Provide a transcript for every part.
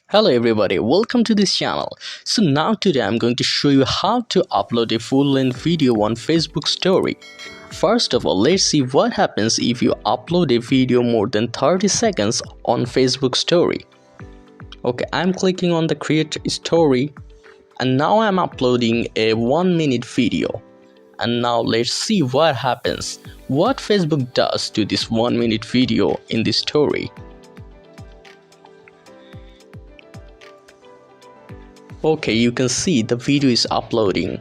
Hello everybody, welcome to this channel. So now today I'm going to show you how to upload a full-length video on Facebook story. First of all, let's see what happens if you upload a video more than 30 seconds on Facebook story. Okay, I'm clicking on the create story and now I'm uploading a 1-minute video. And now let's see what happens, what Facebook does to this 1-minute video in the story. Okay, you can see the video is uploading.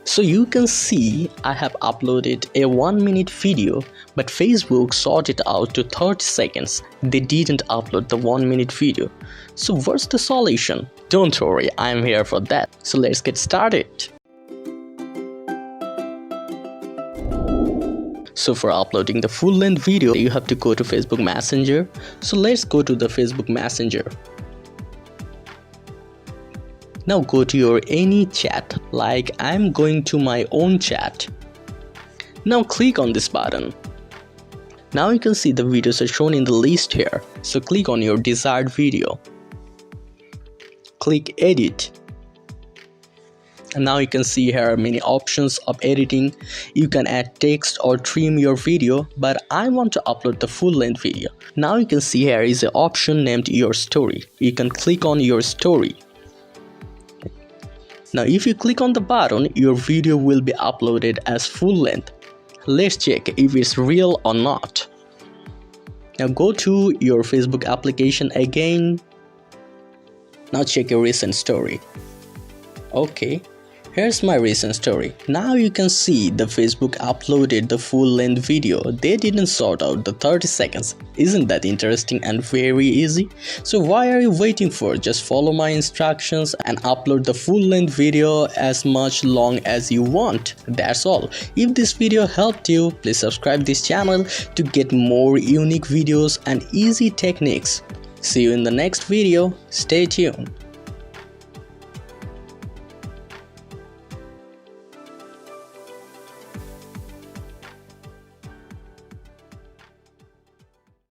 So you can see I have uploaded a 1-minute video, but Facebook sorted out to 30 seconds. They didn't upload the 1-minute video. So what's the solution? Don't worry, I'm here for that. So let's get started. So for uploading the full-length video, you have to go to Facebook Messenger. So let's go to the Facebook Messenger. Now go to your any chat, like I'm going to my own chat. Now click on this button. Now you can see the videos are shown in the list here. So click on your desired video. Click edit. And now you can see here are many options of editing. You can add text or trim your video, but I want to upload the full-length video. Now you can see here is an option named your story. You can click on your story. Now if you click on the button, your video will be uploaded as full-length. Let's check if it's real or not. Now go to your Facebook application again. Now check your recent story. Okay. Here's my recent story. Now you can see the Facebook uploaded the full-length video. They didn't sort out the 30 seconds. Isn't that interesting and very easy? So why are you waiting for? Just follow my instructions and upload the full-length video as much long as you want. That's all. If this video helped you, please subscribe this channel to get more unique videos and easy techniques. See you in the next video. Stay tuned.